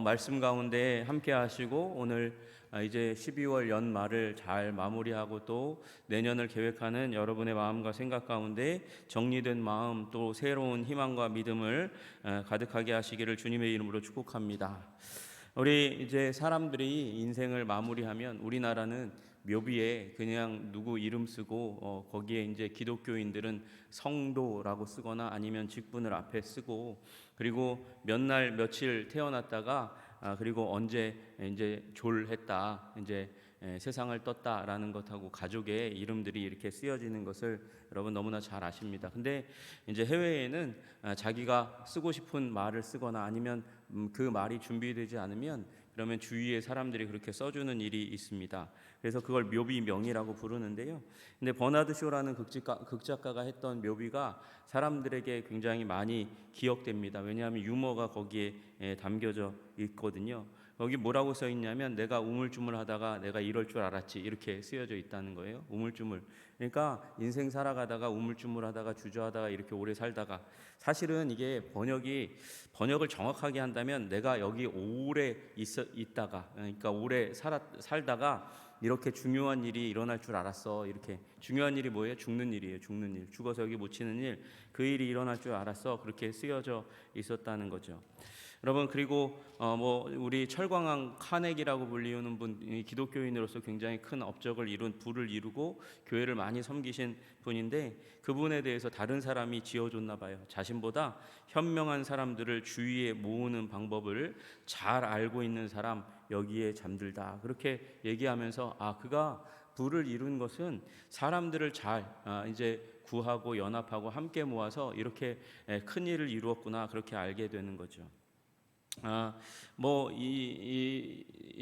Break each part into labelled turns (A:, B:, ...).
A: 말씀 가운데 함께 하시고 오늘 이제 12월 연말을 잘 마무리하고 또 내년을 계획하는 여러분의 마음과 생각 가운데 정리된 마음 또 새로운 희망과 믿음을 가득하게 하시기를 주님의 이름으로 축복합니다. 우리 이제 사람들이 인생을 마무리하면 우리나라는 묘비에 그냥 누구 이름 쓰고 거기에 이제 기독교인들은 성도라고 쓰거나 아니면 직분을 앞에 쓰고 그리고 몇 날 며칠 태어났다가 그리고 언제 이제 졸했다 이제 세상을 떴다라는 것하고 가족의 이름들이 이렇게 쓰여지는 것을 여러분 너무나 잘 아십니다. 근데 이제 해외에는 자기가 쓰고 싶은 말을 쓰거나 아니면 그 말이 준비되지 않으면 그러면 주위의 사람들이 그렇게 써주는 일이 있습니다. 그래서 그걸 묘비명이라고 부르는데요. 근데 버나드 쇼라는 극작가가 했던 묘비가 사람들에게 굉장히 많이 기억됩니다. 왜냐하면 유머가 거기에 담겨져 있거든요. 거기 뭐라고 써 있냐면 내가 우물쭈물하다가 내가 이럴 줄 알았지 이렇게 쓰여져 있다는 거예요. 우물쭈물. 그러니까 인생 살아가다가 우물쭈물하다가 주저하다가 이렇게 오래 살다가 사실은 이게 번역을 정확하게 한다면 내가 여기 오래 있다가 그러니까 오래 살다가 이렇게 중요한 일이 일어날 줄 알았어. 이렇게 중요한 일이 뭐예요? 죽는 일이에요. 죽는 일. 죽어서 여기 묻히는 일. 그 일이 일어날 줄 알았어. 그렇게 쓰여져 있었다는 거죠. 여러분 그리고 뭐 우리 철광왕 카네기라고 불리우는 분 기독교인으로서 굉장히 큰 업적을 이룬 부를 이루고 교회를 많이 섬기신 분인데 그분에 대해서 다른 사람이 지어줬나 봐요. 자신보다 현명한 사람들을 주위에 모으는 방법을 잘 알고 있는 사람 여기에 잠들다 그렇게 얘기하면서 그가 부를 이룬 것은 사람들을 잘 이제 구하고 연합하고 함께 모아서 이렇게 큰 일을 이루었구나 그렇게 알게 되는 거죠.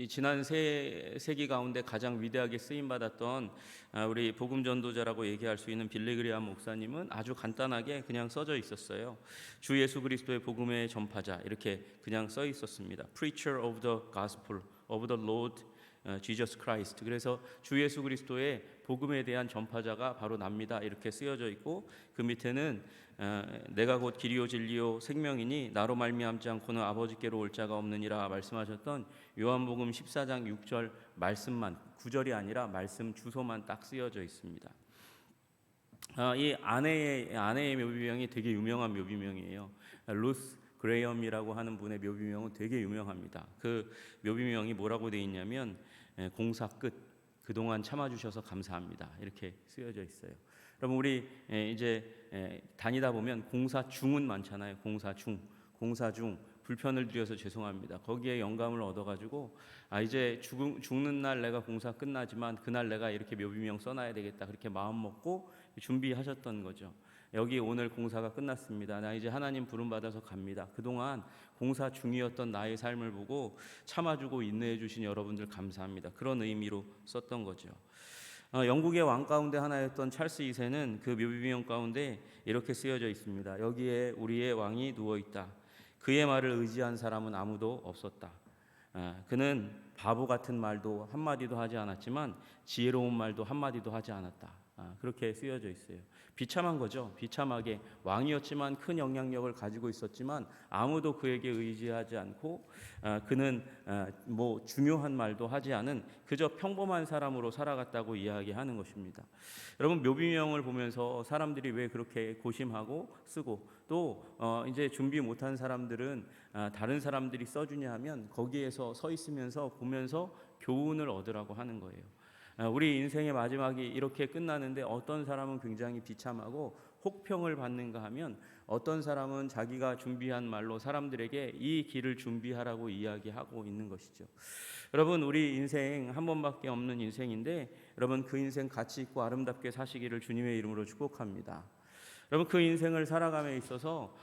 A: 지난 세 세기 가운데 가장 위대하게 쓰임 받았던 우리 복음 전도자라고 얘기할 수 있는 빌리 그레이엄 목사님은 아주 간단하게 그냥 써져 있었어요. 주 예수 그리스도의 복음의 전파자 이렇게 그냥 써 있었습니다. Preacher of the Gospel of the Lord Jesus Christ. 그래서 주 예수 그리스도의 복음에 대한 전파자가 바로 납니다. 이렇게 쓰여져 있고 그 밑에는 내가 곧 길이요 진리요 생명이니 나로 말미암지 않고는 아버지께로 올 자가 없느니라 말씀하셨던 요한복음 14장 6절 말씀만 9절이 아니라 말씀 주소만 딱 쓰여져 있습니다. 이 아내의 묘비명이 되게 유명한 묘비명이에요. 루스 그레이엄이라고 하는 분의 묘비명은 되게 유명합니다. 그 묘비명이 뭐라고 되어 있냐면 공사 끝 그동안 참아주셔서 감사합니다 이렇게 쓰여져 있어요. 여러분 우리 이제 다니다 보면 공사 중은 많잖아요. 공사 중 불편을 드려서 죄송합니다. 거기에 영감을 얻어가지고 이제 죽는 날 내가 공사 끝나지만 그날 내가 이렇게 묘비명 써놔야 되겠다 그렇게 마음 먹고 준비하셨던 거죠. 여기 오늘 공사가 끝났습니다. 나 이제 하나님 부름받아서 갑니다. 그동안 공사 중이었던 나의 삶을 보고 참아주고 인내해 주신 여러분들 감사합니다. 그런 의미로 썼던 거죠. 영국의 왕 가운데 하나였던 찰스 2세는 그 묘비명 가운데 이렇게 쓰여져 있습니다. 여기에 우리의 왕이 누워있다. 그의 말을 의지한 사람은 아무도 없었다. 그는 바보 같은 말도 한마디도 하지 않았지만 지혜로운 말도 한마디도 하지 않았다. 그렇게 쓰여져 있어요. 비참한 거죠. 비참하게 왕이었지만 큰 영향력을 가지고 있었지만 아무도 그에게 의지하지 않고 그는 뭐 중요한 말도 하지 않은 그저 평범한 사람으로 살아갔다고 이야기하는 것입니다. 여러분 묘비명을 보면서 사람들이 왜 그렇게 고심하고 쓰고 또 이제 준비 못한 사람들은 다른 사람들이 써주냐 하면 거기에서 서 있으면서 보면서 교훈을 얻으라고 하는 거예요. 우리 인생의 마지막이 이렇게 끝나는데 어떤 사람은 굉장히 비참하고 혹평을 받는가 하면 어떤 사람은 자기가 준비한 말로 사람들에게 이 길을 준비하라고 이야기하고 있는 것이죠. 여러분 우리 인생 한 번밖에 없는 인생인데 여러분 그 인생 가치 있고 아름답게 사시기를 주님의 이름으로 축복합니다. 여러분 그 인생을 살아감에 있어서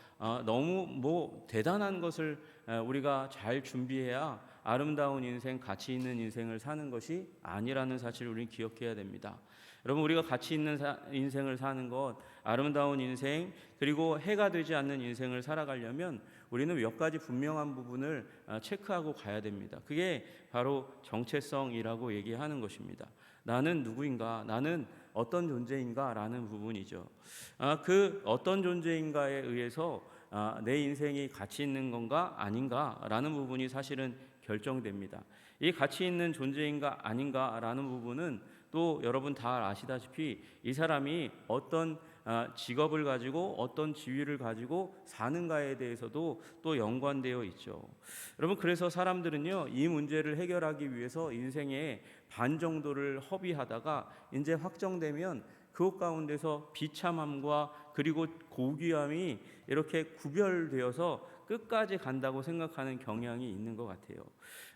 A: 너무 대단한 것을 우리가 잘 준비해야 아름다운 인생, 가치 있는 인생을 사는 것이 아니라는 사실을 우리는 기억해야 됩니다. 여러분 우리가 가치 있는 인생을 사는 것, 아름다운 인생, 그리고 해가 되지 않는 인생을 살아가려면 우리는 몇 가지 분명한 부분을 체크하고 가야 됩니다. 그게 바로 정체성이라고 얘기하는 것입니다. 나는 누구인가? 나는 어떤 존재인가? 라는 부분이죠. 그 어떤 존재인가에 의해서 내 인생이 가치 있는 건가 아닌가라는 부분이 사실은 결정됩니다. 이 가치 있는 존재인가 아닌가라는 부분은 또 여러분 다 아시다시피 이 사람이 어떤 직업을 가지고 어떤 지위를 가지고 사는가에 대해서도 또 연관되어 있죠. 여러분, 그래서 사람들은요, 이 문제를 해결하기 위해서 인생의 반 정도를 허비하다가 이제 확정되면 그것 가운데서 비참함과 그리고 고귀함이 이렇게 구별되어서 끝까지 간다고 생각하는 경향이 있는 것 같아요.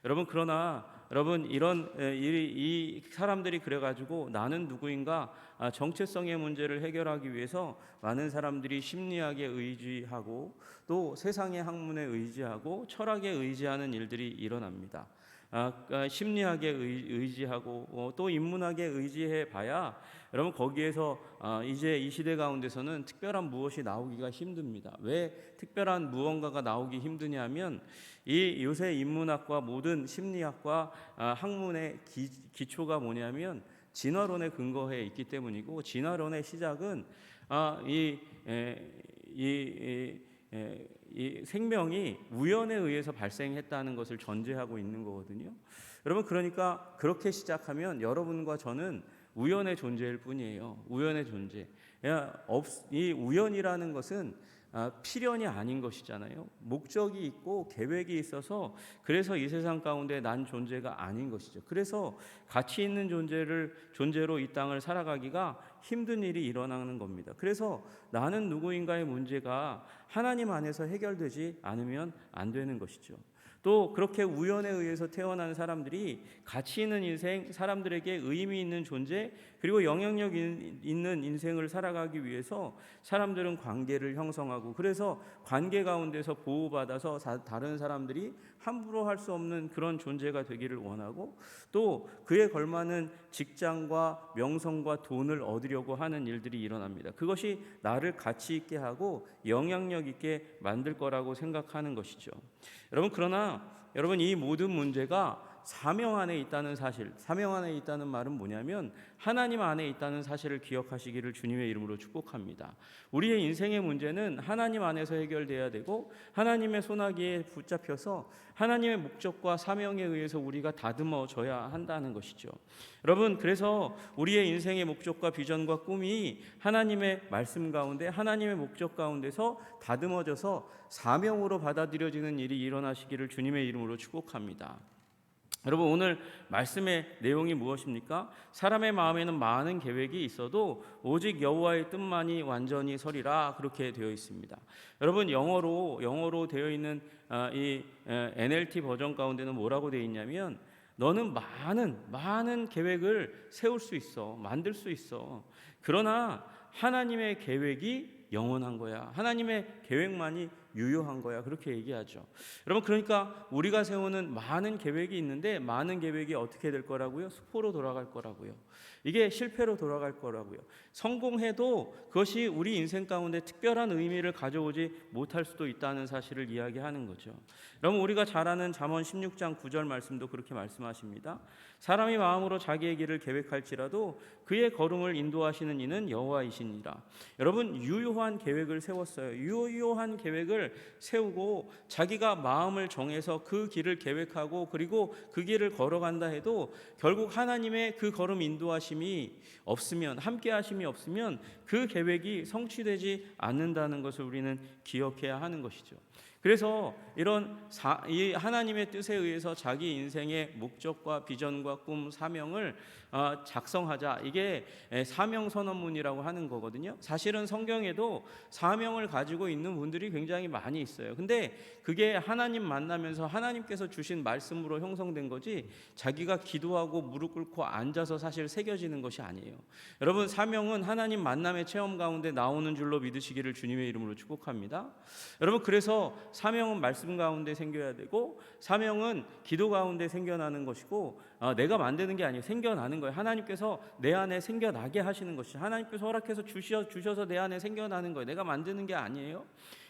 A: 여러분, 그러나 여러분, 이 사람들이 그래가지고 나는 누구인가 정체성의 문제를 해결하기 위해서 많은 사람들이 심리학에 의지하고 또 세상의 학문에 의지하고 철학에 의지하는 일들이 일어납니다. 심리학에 의지하고 또 인문학에 의지해 봐야 여러분 거기에서 이제 이 시대 가운데서는 특별한 무엇이 나오기가 힘듭니다. 왜 특별한 무언가가 나오기 힘드냐면 이 요새 인문학과 모든 심리학과 학문의 기초가 뭐냐면 진화론에 근거해 있기 때문이고, 진화론의 시작은 이 생명이 우연에 의해서 발생했다는 것을 전제하고 있는 거거든요. 여러분, 그러니까 그렇게 시작하면 여러분과 저는 우연의 존재일 뿐이에요. 우연의 존재. 이 우연이라는 것은 필연이 아닌 것이잖아요. 목적이 있고 계획이 있어서 그래서 이 세상 가운데 난 존재가 아닌 것이죠. 그래서 가치 있는 존재로 이 땅을 살아가기가 힘든 일이 일어나는 겁니다. 그래서 나는 누구인가의 문제가 하나님 안에서 해결되지 않으면 안 되는 것이죠. 또 그렇게 우연에 의해서 태어난 사람들이 가치 있는 인생, 사람들에게 의미 있는 존재, 그리고 영향력 있는 인생을 살아가기 위해서 사람들은 관계를 형성하고, 그래서 관계 가운데서 보호받아서 다른 사람들이 함부로 할 수 없는 그런 존재가 되기를 원하고, 또 그에 걸맞는 직장과 명성과 돈을 얻으려고 하는 일들이 일어납니다. 그것이 나를 가치 있게 하고 영향력 있게 만들 거라고 생각하는 것이죠. 여러분, 그러나 여러분, 이 모든 문제가 사명 안에 있다는 사실, 사명 안에 있다는 말은 뭐냐면 하나님 안에 있다는 사실을 기억하시기를 주님의 이름으로 축복합니다. 우리의 인생의 문제는 하나님 안에서 해결돼야 되고, 하나님의 손아귀에 붙잡혀서 하나님의 목적과 사명에 의해서 우리가 다듬어져야 한다는 것이죠. 여러분, 그래서 우리의 인생의 목적과 비전과 꿈이 하나님의 말씀 가운데, 하나님의 목적 가운데서 다듬어져서 사명으로 받아들여지는 일이 일어나시기를 주님의 이름으로 축복합니다. 여러분, 오늘 말씀의 내용이 무엇입니까? 사람의 마음에는 많은 계획이 있어도 오직 여호와의 뜻만이 완전히 서리라, 그렇게 되어 있습니다. 여러분, 영어로 되어 있는 이 NLT 버전 가운데는 뭐라고 되어 있냐면, 너는 많은 계획을 세울 수 있어, 만들 수 있어. 그러나 하나님의 계획이 영원한 거야. 하나님의 계획만이 유효한 거야. 그렇게 얘기하죠. 여러분, 그러니까 우리가 세우는 많은 계획이 있는데 많은 계획이 어떻게 될 거라고요? 수포로 돌아갈 거라고요. 이게 실패로 돌아갈 거라고요. 성공해도 그것이 우리 인생 가운데 특별한 의미를 가져오지 못할 수도 있다는 사실을 이야기하는 거죠. 여러분, 우리가 잘 아는 잠언 16장 9절 말씀도 그렇게 말씀하십니다. 사람이 마음으로 자기의 길을 계획할지라도 그의 걸음을 인도하시는 이는 여호와이시니라. 여러분, 유효한 계획을 세웠어요. 유효한 계획을 세우고 자기가 마음을 정해서 그 길을 계획하고 그리고 그 길을 걸어간다 해도 결국 하나님의 그 걸음 인도하심이 없으면, 함께 하심이 없으면 그 계획이 성취되지 않는다는 것을 우리는 기억해야 하는 것이죠. 그래서 이 하나님의 뜻에 의해서 자기 인생의 목적과 비전과 꿈, 사명을 작성하자. 이게 사명 선언문이라고 하는 거거든요. 사실은 성경에도 사명을 가지고 있는 분들이 굉장히 많이 있어요. 근데 그게 하나님 만나면서 하나님께서 주신 말씀으로 형성된 거지, 자기가 기도하고 무릎 꿇고 앉아서 사실 새겨지는 것이 아니에요. 여러분, 사명은 하나님 만남의 체험 가운데 나오는 줄로 믿으시기를 주님의 이름으로 축복합니다. 여러분, 그래서 사명은 말씀 가운데 생겨야 되고, 사명은 기도 가운데 생겨나는 것이고, 내가 만드는 게 아니에요. 생겨나는 거예요. 하나님께서 내 안에 생겨나게 하시는 것이, 하나님께서 허락해서 주셔서 내 안에 생겨나는 거예요. 내가 만드는 게 아니에요.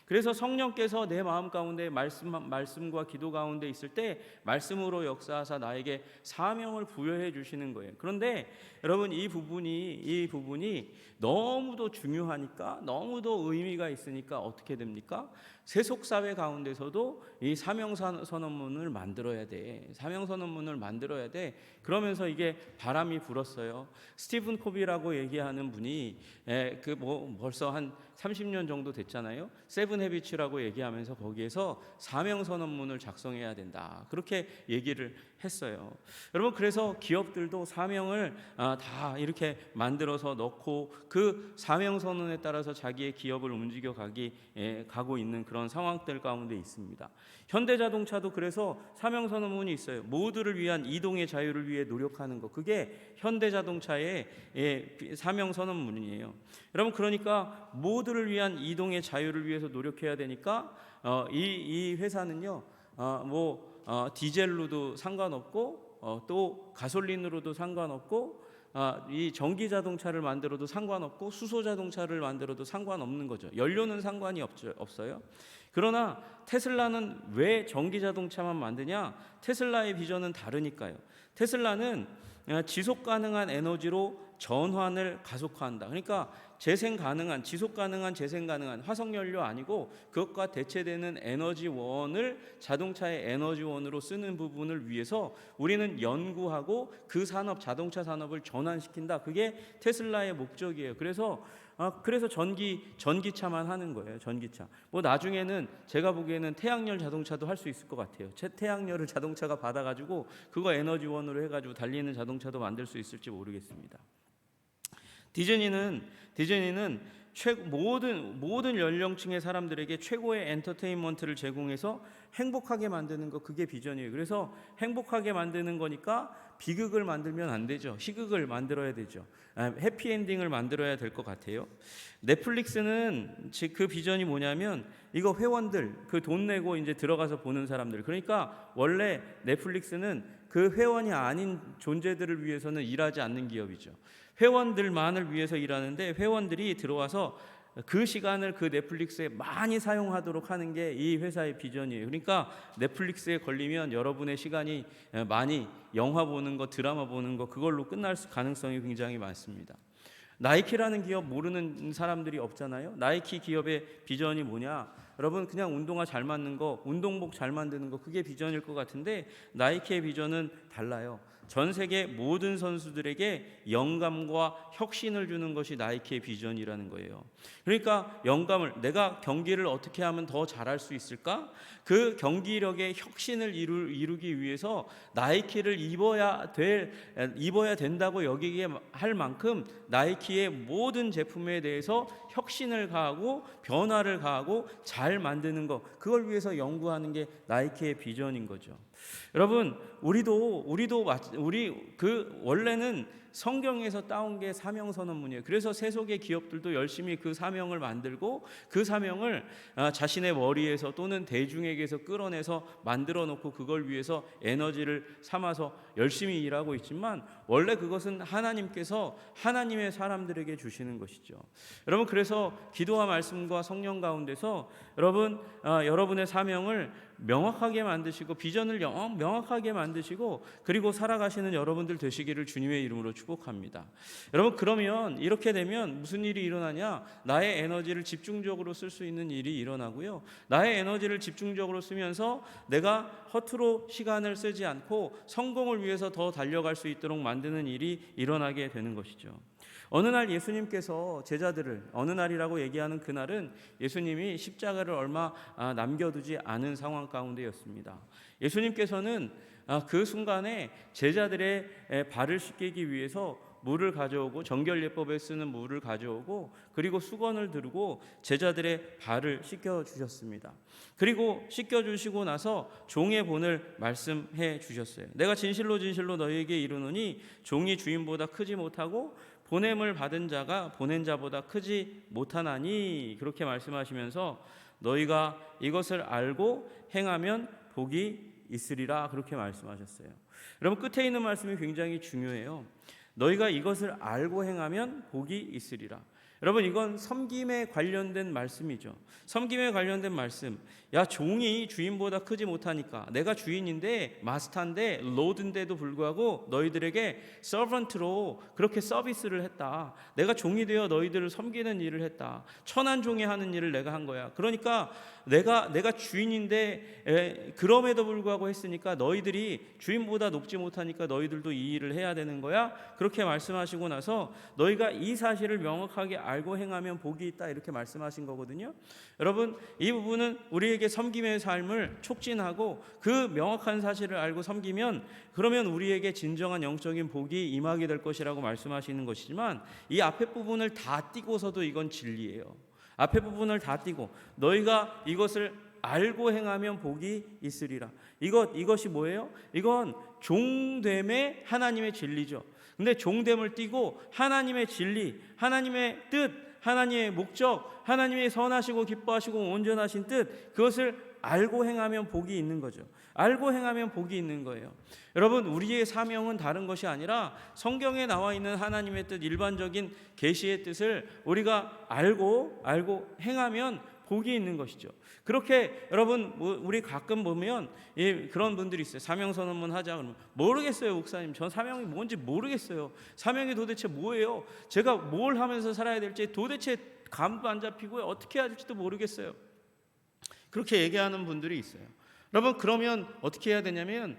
A: 그래서 성령께서 내 마음 가운데 말씀과 기도 가운데 있을 때 말씀으로 역사하사 나에게 사명을 부여해 주시는 거예요. 그런데 여러분, 이 부분이 너무도 중요하니까, 너무도 의미가 있으니까 어떻게 됩니까? 세속사회 가운데서도 이 사명선언문을 만들어야 돼. 사명선언문을 만들어야 돼. 그러면서 이게 바람이 불었어요. 스티븐 코비라고 얘기하는 분이 벌써 한 30년 정도 됐잖아요. 세븐 헤비츠라고 얘기하면서 거기에서 사명선언문을 작성해야 된다. 그렇게 얘기를 했어요. 여러분, 그래서 기업들도 사명을 다 이렇게 만들어서 넣고 그 사명선언에 따라서 자기의 기업을 움직여 가고 있는 그런 상황들 가운데 있습니다. 현대자동차도 그래서 사명선언문이 있어요. 모두를 위한 이동의 자유를 위해 노력하는 것, 그게 현대자동차의 사명선언문이에요. 여러분, 그러니까 모두를 위한 이동의 자유를 위해서 노력해야 되니까 이 회사는요, 디젤로도 상관없고 또 가솔린으로도 상관없고 이 전기 자동차를 만들어도 상관없고 수소 자동차를 만들어도 상관없는 거죠. 연료는 상관이 없어요. 그러나 테슬라는 왜 전기 자동차만 만드냐? 테슬라의 비전은 다르니까요. 테슬라는 지속 가능한 에너지로 전환을 가속화한다. 그러니까 재생 가능한, 지속 가능한, 재생 가능한 화석연료 아니고 그것과 대체되는 에너지원을 자동차의 에너지원으로 쓰는 부분을 위해서 우리는 연구하고 그 산업, 자동차 산업을 전환시킨다. 그게 테슬라의 목적이에요. 그래서 전기차만 하는 거예요. 전기차. 나중에는 제가 보기에는 태양열 자동차도 할 수 있을 것 같아요. 태양열을 자동차가 받아가지고 그거 에너지원으로 해가지고 달리는 자동차도 만들 수 있을지 모르겠습니다. 디즈니는 모든 연령층의 사람들에게 최고의 엔터테인먼트를 제공해서 행복하게 만드는 거, 그게 비전이에요. 그래서 행복하게 만드는 거니까 비극을 만들면 안 되죠. 희극을 만들어야 되죠. 해피엔딩을 만들어야 될 것 같아요. 넷플릭스는 그 비전이 뭐냐면 이거 회원들, 그 돈 내고 이제 들어가서 보는 사람들, 그러니까 원래 넷플릭스는 그 회원이 아닌 존재들을 위해서는 일하지 않는 기업이죠. 회원들만을 위해서 일하는데 회원들이 들어와서 그 시간을 그 넷플릭스에 많이 사용하도록 하는 게 이 회사의 비전이에요. 그러니까 넷플릭스에 걸리면 여러분의 시간이 많이 영화 보는 거, 드라마 보는 거, 그걸로 끝날 가능성이 굉장히 많습니다. 나이키라는 기업 모르는 사람들이 없잖아요. 나이키 기업의 비전이 뭐냐? 여러분, 그냥 운동화 잘 맞는 거, 운동복 잘 만드는 거, 그게 비전일 것 같은데 나이키의 비전은 달라요. 전 세계 모든 선수들에게 영감과 혁신을 주는 것이 나이키의 비전이라는 거예요. 그러니까 영감을, 내가 경기를 어떻게 하면 더 잘할 수 있을까? 그 경기력의 혁신을 이루기 위해서 나이키를 입어야 된다고 여기게 할 만큼 나이키의 모든 제품에 대해서 혁신을 가하고 변화를 가하고 잘 만드는 것, 그걸 위해서 연구하는 게 나이키의 비전인 거죠. 여러분, 우리도 원래는 성경에서 따온 게 사명선언문이에요. 그래서 세속의 기업들도 열심히 그 사명을 만들고 그 사명을 자신의 머리에서 또는 대중에게서 끌어내서 만들어 놓고 그걸 위해서 에너지를 삼아서 열심히 일하고 있지만 원래 그것은 하나님께서 하나님의 사람들에게 주시는 것이죠. 여러분, 그래서 기도와 말씀과 성령 가운데서 여러분의 사명을 명확하게 만드시고 비전을 명확하게 만드시고 그리고 살아가시는 여러분들 되시기를 주님의 이름으로 축복합니다. 여러분, 그러면 이렇게 되면 무슨 일이 일어나냐? 나의 에너지를 집중적으로 쓸 수 있는 일이 일어나고요. 나의 에너지를 집중적으로 쓰면서 내가 허투루 시간을 쓰지 않고 성공을 위해서 더 달려갈 수 있도록 만드는 일이 일어나게 되는 것이죠. 어느 날 예수님께서 제자들을, 어느 날이라고 얘기하는 그날은 예수님이 십자가를 얼마 남겨두지 않은 상황 가운데였습니다. 예수님께서는 그 순간에 제자들의 발을 씻기기 위해서 물을 가져오고 정결예법에 쓰는 물을 가져오고 그리고 수건을 들고 제자들의 발을 씻겨주셨습니다. 그리고 씻겨주시고 나서 종의 본을 말씀해 주셨어요. 내가 진실로 너희에게 이르노니 종이 주인보다 크지 못하고 보냄을 받은 자가 보낸 자보다 크지 못하나니, 그렇게 말씀하시면서 너희가 이것을 알고 행하면 복이 있으리라, 그렇게 말씀하셨어요. 여러분, 끝에 있는 말씀이 굉장히 중요해요. 너희가 이것을 알고 행하면 복이 있으리라. 여러분, 이건 섬김에 관련된 말씀이죠. 섬김에 관련된 말씀. 야, 종이 주인보다 크지 못하니까 내가 주인인데 마스터인데 로드인데도 불구하고 너희들에게 서번트로 그렇게 서비스를 했다. 내가 종이 되어 너희들을 섬기는 일을 했다. 천한 종이 하는 일을 내가 한 거야. 그러니까 내가 주인인데 그럼에도 불구하고 했으니까 너희들이 주인보다 높지 못하니까 너희들도 이 일을 해야 되는 거야. 그렇게 말씀하시고 나서 너희가 이 사실을 명확하게 알고 행하면 복이 있다, 이렇게 말씀하신 거거든요. 여러분, 이 부분은 우리에게 섬김의 삶을 촉진하고 그 명확한 사실을 알고 섬기면 그러면 우리에게 진정한 영적인 복이 임하게 될 것이라고 말씀하시는 것이지만, 이 앞에 부분을 다 띄고서도 이건 진리예요. 앞에 부분을 다 띄고 너희가 이것을 알고 행하면 복이 있으리라. 이것이 뭐예요? 이건 종됨의 하나님의 진리죠. 근데 종됨을 띄고 하나님의 진리, 하나님의 뜻, 하나님의 목적, 하나님의 선하시고 기뻐하시고 온전하신 뜻, 그것을 알고 행하면 복이 있는 거죠. 알고 행하면 복이 있는 거예요. 여러분, 우리의 사명은 다른 것이 아니라 성경에 나와 있는 하나님의 뜻, 일반적인 계시의 뜻을 우리가 알고 행하면 복이 있는 것이죠. 그렇게 여러분, 우리 가끔 보면 그런 분들이 있어요. 사명 선언문 하자 그러면 모르겠어요, 목사님. 전 사명이 뭔지 모르겠어요. 사명이 도대체 뭐예요? 제가 뭘 하면서 살아야 될지 도대체 감도 안 잡히고 어떻게 해야 될지도 모르겠어요. 그렇게 얘기하는 분들이 있어요. 여러분, 그러면 어떻게 해야 되냐면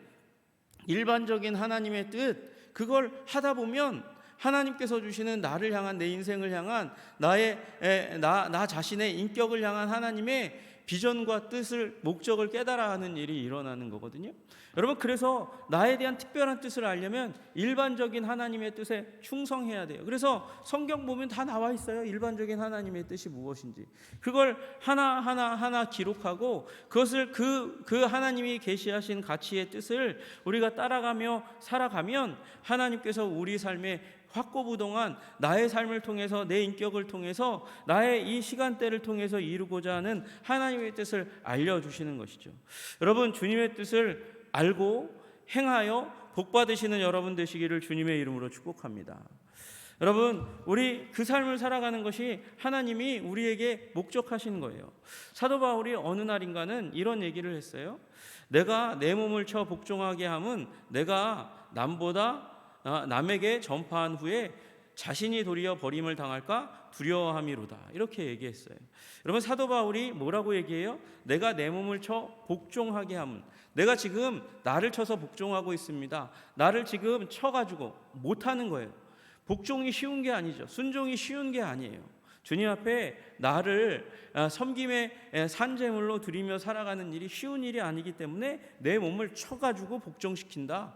A: 일반적인 하나님의 뜻, 그걸 하다 보면 하나님께서 주시는 나를 향한, 내 인생을 향한, 나 자신의 인격을 향한 하나님의 비전과 뜻을, 목적을 깨달아 하는 일이 일어나는 거거든요. 여러분, 그래서 나에 대한 특별한 뜻을 알려면 일반적인 하나님의 뜻에 충성해야 돼요. 그래서 성경 보면 다 나와 있어요. 일반적인 하나님의 뜻이 무엇인지. 그걸 하나 기록하고 그것을 그 하나님이 계시하신 가치의 뜻을 우리가 따라가며 살아가면 하나님께서 우리 삶에 확고부동한 나의 삶을 통해서, 내 인격을 통해서, 나의 이 시간대를 통해서 이루고자 하는 하나님의 뜻을 알려주시는 것이죠. 여러분, 주님의 뜻을 알고 행하여 복받으시는 여러분 되시기를 주님의 이름으로 축복합니다. 여러분, 우리 그 삶을 살아가는 것이 하나님이 우리에게 목적하신 거예요. 사도 바울이 어느 날인가는 이런 얘기를 했어요. 내가 내 몸을 쳐 복종하게 함은 내가 남에게 전파한 후에 자신이 도리어 버림을 당할까 두려워함이로다, 이렇게 얘기했어요. 여러분, 사도 바울이 뭐라고 얘기해요? 내가 내 몸을 쳐 복종하게 함은, 내가 지금 나를 쳐서 복종하고 있습니다. 나를 지금 쳐가지고 못하는 거예요. 복종이 쉬운 게 아니죠. 순종이 쉬운 게 아니에요. 주님 앞에 나를 섬김의 산제물로 드리며 살아가는 일이 쉬운 일이 아니기 때문에 내 몸을 쳐가지고 복종시킨다,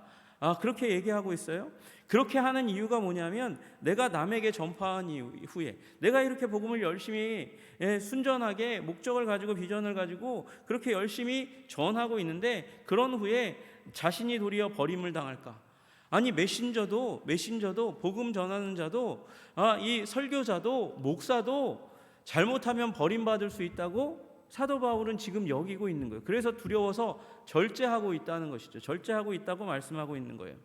A: 그렇게 얘기하고 있어요. 그렇게 하는 이유가 뭐냐면 내가 남에게 전파한 이후에 내가 이렇게 복음을 열심히 순전하게 목적을 가지고 비전을 가지고 그렇게 열심히 전하고 있는데 그런 후에 자신이 도리어 버림을 당할까? 아니, 메신저도 복음 전하는 자도 이 설교자도 목사도 잘못하면 버림받을 수 있다고 사도 바울은 지금 여기고 있는 거예요. 그래서 두려워서 절제하고 있다는 것이죠. 절제하고 있다고 말씀하고 있는 거예요.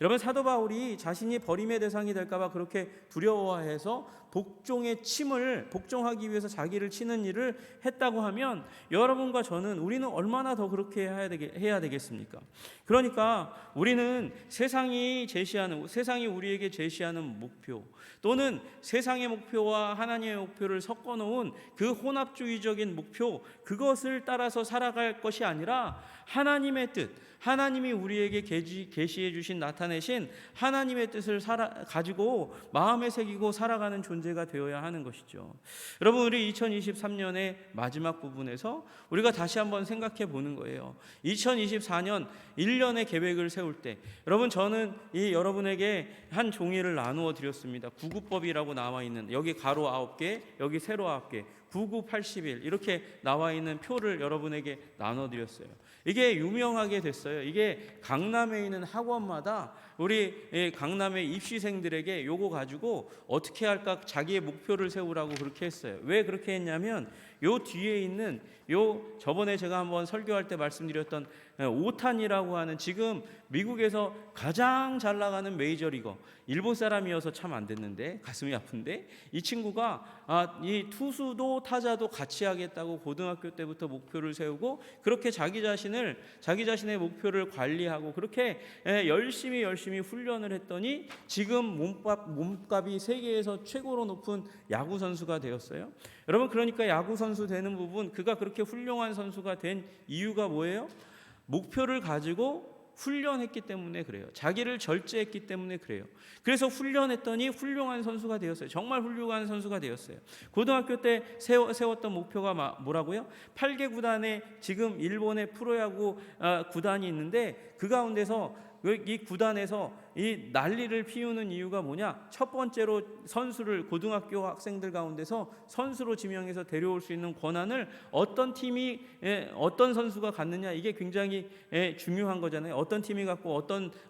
A: 여러분, 사도 바울이 자신이 버림의 대상이 될까 봐 그렇게 두려워해서 복종하기 위해서 자기를 치는 일을 했다고 하면 여러분과 저는, 우리는 얼마나 더 그렇게 해야 되겠습니까? 그러니까 우리는 세상이 우리에게 제시하는 목표, 또는 세상의 목표와 하나님의 목표를 섞어놓은 그 혼합주의적인 목표, 그것을 따라서 살아갈 것이 아니라 하나님의 뜻, 하나님이 우리에게 계시해 주신, 나타내신 하나님의 뜻을 가지고 마음에 새기고 살아가는 존재가 되어야 하는 것이죠. 여러분, 우리 2023년의 마지막 부분에서 우리가 다시 한번 생각해 보는 거예요. 2024년 1년의 계획을 세울 때, 여러분, 저는 여러분에게 한 종이를 나누어 드렸습니다. 구구법이라고 나와 있는, 여기 가로 9개, 여기 세로 9개, 99, 81 이렇게 나와 있는 표를 여러분에게 나눠드렸어요. 이게 유명하게 됐어요. 이게 강남에 있는 학원마다 우리 강남의 입시생들에게 요거 가지고 어떻게 할까 자기의 목표를 세우라고 그렇게 했어요. 왜 그렇게 했냐면 요 뒤에 있는 저번에 제가 한번 설교할 때 말씀드렸던 오탄이라고 하는 지금 미국에서 가장 잘 나가는 메이저리거, 일본 사람이어서 참 안 됐는데 가슴이 아픈데, 이 친구가 이 투수도 타자도 같이 하겠다고 고등학교 때부터 목표를 세우고 그렇게 자기 자신의 목표를 관리하고 그렇게 열심히 훈련을 했더니 지금 몸값이 세계에서 최고로 높은 야구 선수가 되었어요. 여러분, 그러니까 야구 선수 되는 부분, 그가 그렇게 훌륭한 선수가 된 이유가 뭐예요? 목표를 가지고 훈련했기 때문에 그래요. 자기를 절제했기 때문에 그래요. 그래서 훈련했더니 훌륭한 선수가 되었어요. 정말 훌륭한 선수가 되었어요. 고등학교 때 세웠던 목표가 뭐라고요? 8개 구단에 지금 일본의 프로야구 구단이 있는데 그 가운데서 이 구단에서 이 난리를 피우는 이유가 뭐냐? 첫 번째로 선수를, 고등학교 학생들 가운데서 선수로 지명해서 데려올 수 있는 권한을 어떤 팀이, 어떤 선수가 갖느냐, 이게 굉장히 중요한 거잖아요. 어떤 팀이 갖고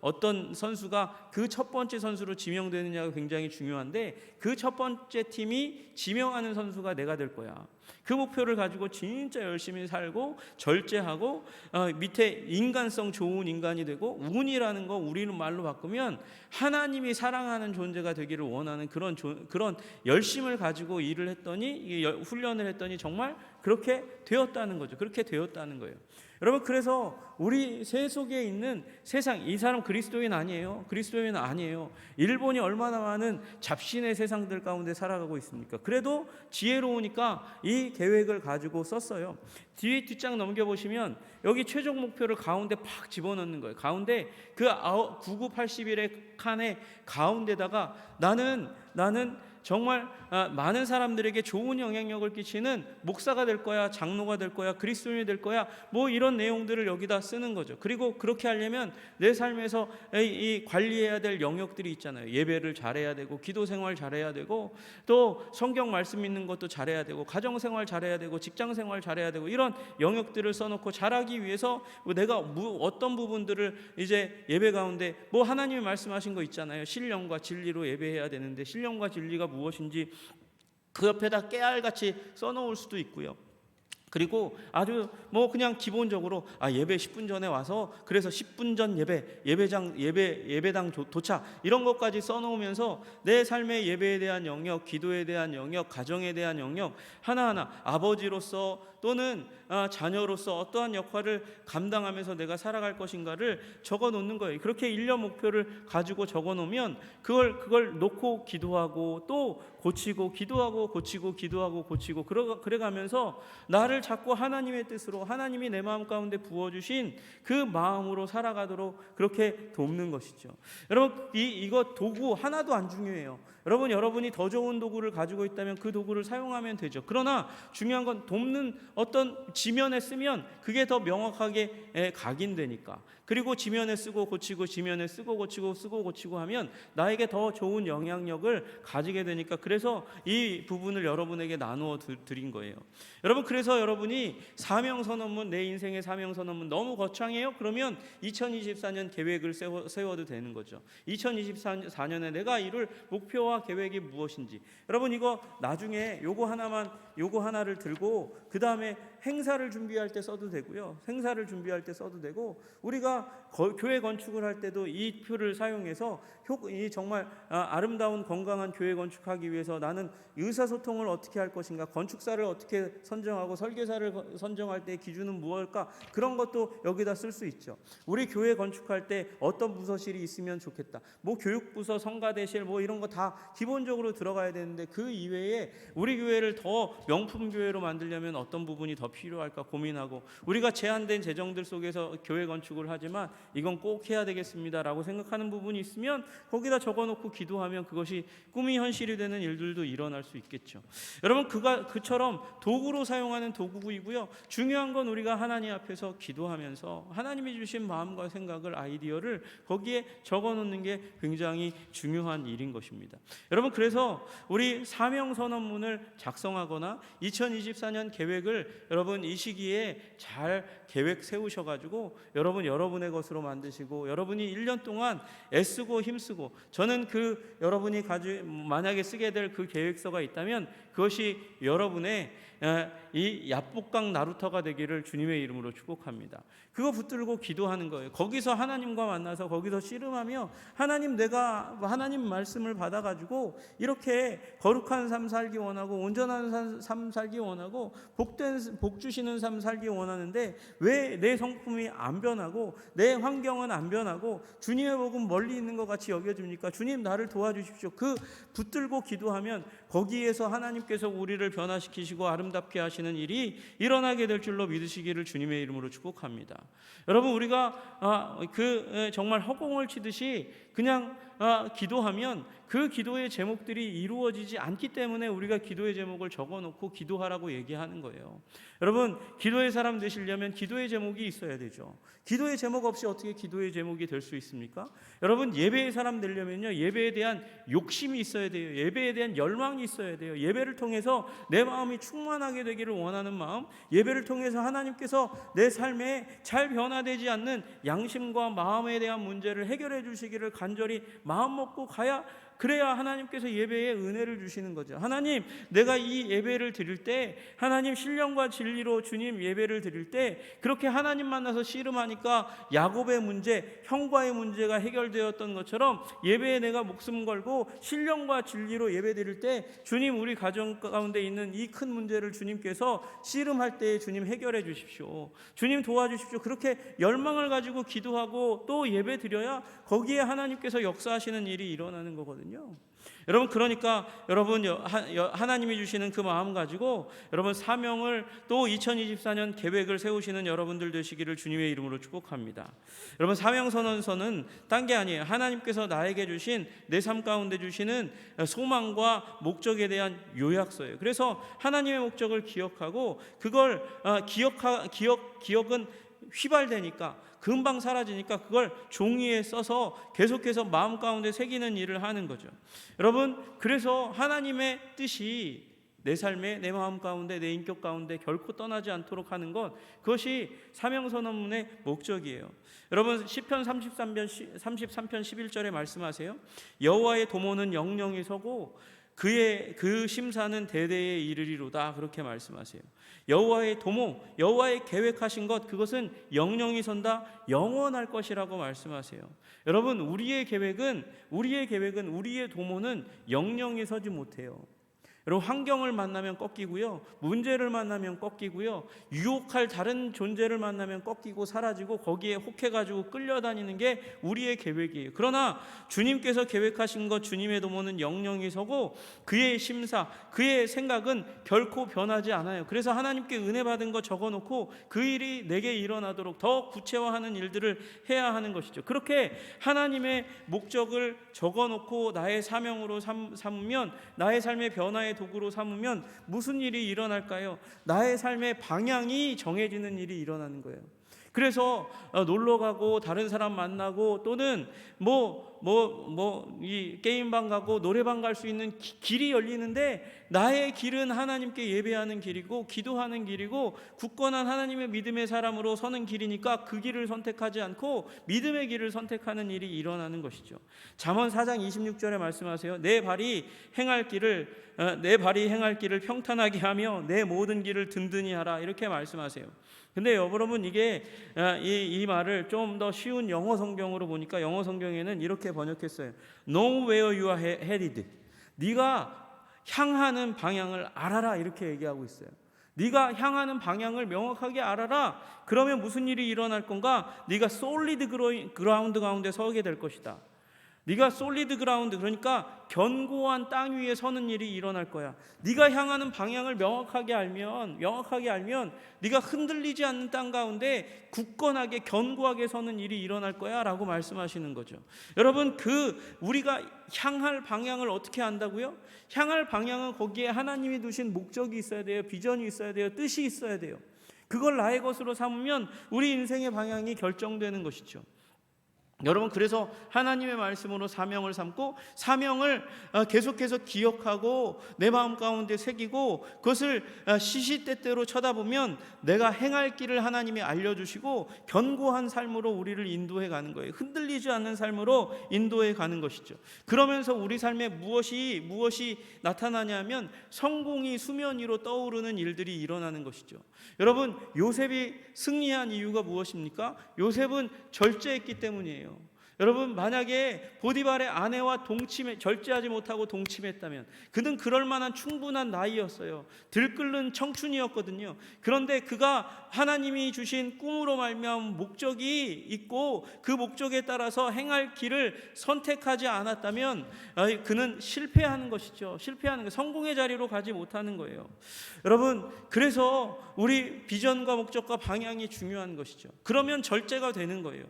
A: 어떤 선수가 그 첫 번째 선수로 지명되느냐가 굉장히 중요한데, 그 첫 번째 팀이 지명하는 선수가 내가 될 거야. 그 목표를 가지고 진짜 열심히 살고 절제하고 밑에 인간성 좋은 인간이 되고, 운이라는 거 우리는 말로 바꾸면 하나님이 사랑하는 존재가 되기를 원하는 그런 열심을 가지고 일을 했더니, 훈련을 했더니 정말 그렇게 되었다는 거죠. 그렇게 되었다는 거예요. 여러분, 그래서 우리 세속에 있는 세상, 이 사람 그리스도인 아니에요. 그리스도인 아니에요. 일본이 얼마나 많은 잡신의 세상들 가운데 살아가고 있습니까? 그래도 지혜로우니까 이 계획을 가지고 썼어요. 뒷장 넘겨보시면 여기 최종 목표를 가운데 팍 집어넣는 거예요. 가운데 그 99, 81의 칸의 가운데다가 나는 정말 많은 사람들에게 좋은 영향력을 끼치는 목사가 될 거야, 장로가 될 거야, 그리스도인이 될 거야, 뭐 이런 내용들을 여기다 쓰는 거죠. 그리고 그렇게 하려면 내 삶에서 이 관리해야 될 영역들이 있잖아요. 예배를 잘해야 되고, 기도 생활 잘해야 되고, 또 성경 말씀 읽는 것도 잘해야 되고, 가정 생활 잘해야 되고, 직장 생활 잘해야 되고, 이런 영역들을 써놓고 잘하기 위해서 내가 어떤 부분들을 이제 예배 가운데 하나님이 말씀하신 거 있잖아요. 신령과 진리로 예배해야 되는데, 신령과 진리가 무엇인지 그 옆에다 깨알같이 써놓을 수도 있고요. 그리고 아주 그냥 기본적으로 예배 10분 전에 와서 그래서 10분 전 예배당 도착, 이런 것까지 써놓으면서 내 삶의 예배에 대한 영역, 기도에 대한 영역, 가정에 대한 영역 하나하나 아버지로서 또는 자녀로서 어떠한 역할을 감당하면서 내가 살아갈 것인가를 적어 놓는 거예요. 그렇게 1년 목표를 가지고 적어 놓으면 그걸 놓고 기도하고 또 고치고, 기도하고 고치고, 기도하고 고치고, 그래가면서 나를 자꾸 하나님의 뜻으로, 하나님이 내 마음 가운데 부어주신 그 마음으로 살아가도록 그렇게 돕는 것이죠. 여러분, 이거 도구 하나도 안 중요해요. 여러분이 더 좋은 도구를 가지고 있다면 그 도구를 사용하면 되죠. 그러나 중요한 건 돕는 어떤 지면에 쓰면 그게 더 명확하게 각인되니까. 그리고 지면에 쓰고 고치고, 지면에 쓰고 고치고, 쓰고 고치고 하면 나에게 더 좋은 영향력을 가지게 되니까, 그래서 이 부분을 여러분에게 나누어 드린 거예요. 여러분, 그래서 여러분이 사명선언문, 내 인생의 사명선언문 너무 거창해요? 그러면 2024년 계획을 세워도 되는 거죠. 2024년에 내가 이룰 목표와 계획이 무엇인지. 여러분, 이거 나중에 요거 하나를 들고 그 다음에 행사를 준비할 때 써도 되고요. 행사를 준비할 때 써도 되고, 우리가 교회 건축을 할 때도 이 표를 사용해서 이 정말 아름다운 건강한 교회 건축하기 위해서 나는 의사소통을 어떻게 할 것인가, 건축사를 어떻게 선정하고, 설계사를 선정할 때 기준은 무엇일까, 그런 것도 여기다 쓸 수 있죠. 우리 교회 건축할 때 어떤 부서실이 있으면 좋겠다, 교육부서, 성가대실 이런 거 다 기본적으로 들어가야 되는데, 그 이외에 우리 교회를 더 명품 교회로 만들려면 어떤 부분이 더 필요할까 고민하고, 우리가 제한된 재정들 속에서 교회 건축을 하지만 이건 꼭 해야 되겠습니다라고 생각하는 부분이 있으면 거기다 적어놓고 기도하면 그것이 꿈이 현실이 되는 일들도 일어날 수 있겠죠. 여러분, 그처럼 도구로 사용하는 도구이고요. 중요한 건 우리가 하나님 앞에서 기도하면서 하나님이 주신 마음과 생각을, 아이디어를 거기에 적어놓는 게 굉장히 중요한 일인 것입니다. 여러분, 그래서 우리 사명선언문을 작성하거나 2024년 계획을 여러분 이 시기에 잘 계획 세우셔가지고 여러분의 것으로 만드시고, 여러분이 1년 동안 애쓰고 힘쓰고, 저는 여러분이 만약에 쓰게 될 그 계획서가 있다면 그것이 여러분의 이 야복강 나루터가 되기를 주님의 이름으로 축복합니다. 그거 붙들고 기도하는 거예요. 거기서 하나님과 만나서 거기서 씨름하며 내가 하나님 말씀을 받아가지고 이렇게 거룩한 삶 살기 원하고 온전한 삶 살기 원하고 복 주시는 삶 살기 원하는데 왜 내 성품이 안 변하고 내 환경은 안 변하고 주님의 복은 멀리 있는 것 같이 여겨집니까? 주님 나를 도와주십시오. 그 붙들고 기도하면 거기에서 하나님께서 우리를 변화시키시고 아름답게 하시는 일이 일어나게 될 줄로 믿으시기를 주님의 이름으로 축복합니다. 여러분 우리가 정말 허공을 치듯이 그냥 기도하면 그 기도의 제목들이 이루어지지 않기 때문에 우리가 기도의 제목을 적어놓고 기도하라고 얘기하는 거예요. 여러분 기도의 사람 되시려면 기도의 제목이 있어야 되죠. 기도의 제목 없이 어떻게 기도의 제목이 될 수 있습니까? 여러분 예배의 사람 되려면요, 예배에 대한 욕심이 있어야 돼요. 예배에 대한 열망이 있어야 돼요. 예배를 통해서 내 마음이 충만하게 되기를 원하는 마음, 예배를 통해서 하나님께서 내 삶에 잘 변화되지 않는 양심과 마음에 대한 문제를 해결해 주시기를 간절히 마음 먹고 그래야 하나님께서 예배에 은혜를 주시는 거죠. 하나님, 내가 이 예배를 드릴 때 하나님 신령과 진리로 주님 예배를 드릴 때 그렇게 하나님 만나서 씨름하니까 야곱의 문제, 형과의 문제가 해결되었던 것처럼 예배에 내가 목숨 걸고 신령과 진리로 예배 드릴 때 주님 우리 가정 가운데 있는 이 큰 문제를 주님께서 씨름할 때 주님 해결해 주십시오. 주님 도와주십시오. 그렇게 열망을 가지고 기도하고 또 예배 드려야 거기에 하나님께서 역사하시는 일이 일어나는 거거든요. 여러분 그러니까 여러분 하나님이 주시는 그 마음 가지고 여러분 사명을 또 2024년 계획을 세우시는 여러분들 되시기를 주님의 이름으로 축복합니다. 여러분 사명선언서는 딴 게 아니에요. 하나님께서 나에게 주신 내 삶 가운데 주시는 소망과 목적에 대한 요약서예요. 그래서 하나님의 목적을 기억하고 그걸 기억은 휘발되니까 금방 사라지니까 그걸 종이에 써서 계속해서 마음 가운데 새기는 일을 하는 거죠. 여러분 그래서 하나님의 뜻이 내 삶에 내 마음 가운데 내 인격 가운데 결코 떠나지 않도록 하는 것, 그것이 사명선언문의 목적이에요. 여러분 시편 33편 11절에 말씀하세요. 여호와의 도모는 영영이 서고 그 심사는 대대에 이르리로다, 그렇게 말씀하세요. 여호와의 도모, 여호와의 계획하신 것, 그것은 영영이 선다, 영원할 것이라고 말씀하세요. 여러분 우리의 계획은 우리의 도모는 영영이 서지 못해요. 여러분 환경을 만나면 꺾이고요, 문제를 만나면 꺾이고요, 유혹할 다른 존재를 만나면 꺾이고 사라지고 거기에 혹해가지고 끌려다니는 게 우리의 계획이에요. 그러나 주님께서 계획하신 것, 주님의 도모는 영영이 서고 그의 심사, 그의 생각은 결코 변하지 않아요. 그래서 하나님께 은혜 받은 거 적어놓고 그 일이 내게 일어나도록 더 구체화하는 일들을 해야 하는 것이죠. 그렇게 하나님의 목적을 적어놓고 나의 사명으로 삼으면, 나의 삶의 변화의 도구로 삼으면 무슨 일이 일어날까요? 나의 삶의 방향이 정해지는 일이 일어나는 거예요. 그래서 놀러 가고 다른 사람 만나고 또는 이 게임방 가고 노래방 갈 수 있는 길이 열리는데 나의 길은 하나님께 예배하는 길이고 기도하는 길이고 굳건한 하나님의 믿음의 사람으로 서는 길이니까 그 길을 선택하지 않고 믿음의 길을 선택하는 일이 일어나는 것이죠. 잠언 4장 26절에 말씀하세요. 내 발이 행할 길을 평탄하게 하며 내 모든 길을 든든히 하라, 이렇게 말씀하세요. 근데 여러분 이게 이 말을 좀 더 쉬운 영어 성경으로 보니까 영어 성경에는 이렇게 번역했어요. Know where you are headed. 네가 향하는 방향을 알아라, 이렇게 얘기하고 있어요. 네가 향하는 방향을 명확하게 알아라. 그러면 무슨 일이 일어날 건가? 네가 솔리드 그라운드 가운데 서게 될 것이다. 네가 솔리드 그라운드, 그러니까 견고한 땅 위에 서는 일이 일어날 거야. 네가 향하는 방향을 명확하게 알면 네가 흔들리지 않는 땅 가운데 굳건하게 견고하게 서는 일이 일어날 거야 라고 말씀하시는 거죠. 여러분 우리가 향할 방향을 어떻게 안다고요? 향할 방향은 거기에 하나님이 두신 목적이 있어야 돼요. 비전이 있어야 돼요. 뜻이 있어야 돼요. 그걸 나의 것으로 삼으면 우리 인생의 방향이 결정되는 것이죠. 여러분, 그래서 하나님의 말씀으로 사명을 삼고 사명을 계속해서 기억하고 내 마음 가운데 새기고 그것을 시시때때로 쳐다보면 내가 행할 길을 하나님이 알려주시고 견고한 삶으로 우리를 인도해 가는 거예요. 흔들리지 않는 삶으로 인도해 가는 것이죠. 그러면서 우리 삶에 무엇이 나타나냐면 성공이 수면 위로 떠오르는 일들이 일어나는 것이죠. 여러분, 요셉이 승리한 이유가 무엇입니까? 요셉은 절제했기 때문이에요. 여러분, 만약에 보디발의 아내와 절제하지 못하고 동침했다면 그는 그럴 만한 충분한 나이였어요. 들끓는 청춘이었거든요. 그런데 그가 하나님이 주신 꿈으로 말미암은 목적이 있고 그 목적에 따라서 행할 길을 선택하지 않았다면 그는 실패하는 것이죠. 실패하는 거, 성공의 자리로 가지 못하는 거예요. 여러분, 그래서 우리 비전과 목적과 방향이 중요한 것이죠. 그러면 절제가 되는 거예요.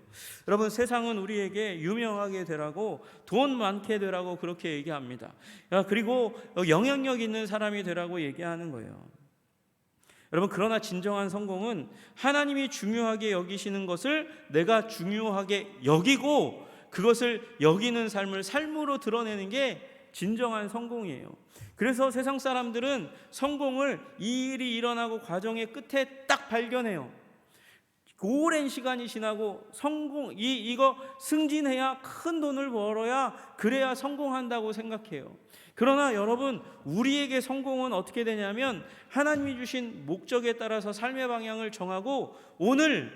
A: 여러분, 세상은 우리에게 유명하게 되라고, 돈 많게 되라고 그렇게 얘기합니다. 그리고 영향력 있는 사람이 되라고 얘기하는 거예요. 여러분, 그러나 진정한 성공은 하나님이 중요하게 여기시는 것을 내가 중요하게 여기고 그것을 여기는 삶으로 드러내는 게 진정한 성공이에요. 그래서 세상 사람들은 성공을 이 일이 일어나고 과정의 끝에 딱 발견해요. 오랜 시간이 지나고 이거 승진해야 큰 돈을 벌어야 그래야 성공한다고 생각해요. 그러나 여러분, 우리에게 성공은 어떻게 되냐면 하나님이 주신 목적에 따라서 삶의 방향을 정하고 오늘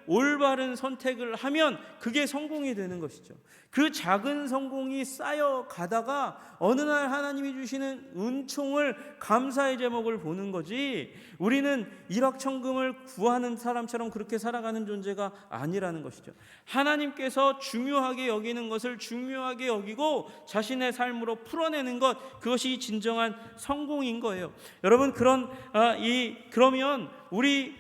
A: 올바른 선택을 하면 그게 성공이 되는 것이죠. 그 작은 성공이 쌓여가다가 어느 날 하나님이 주시는 은총을 감사의 제목을 보는 거지, 우리는 일확천금을 구하는 사람처럼 그렇게 살아가는 존재가 아니라는 것이죠. 하나님께서 중요하게 여기는 것을 중요하게 여기고 자신의 삶으로 풀어내는 것, 그것이 진정한 성공인 거예요. 여러분, 그러면 우리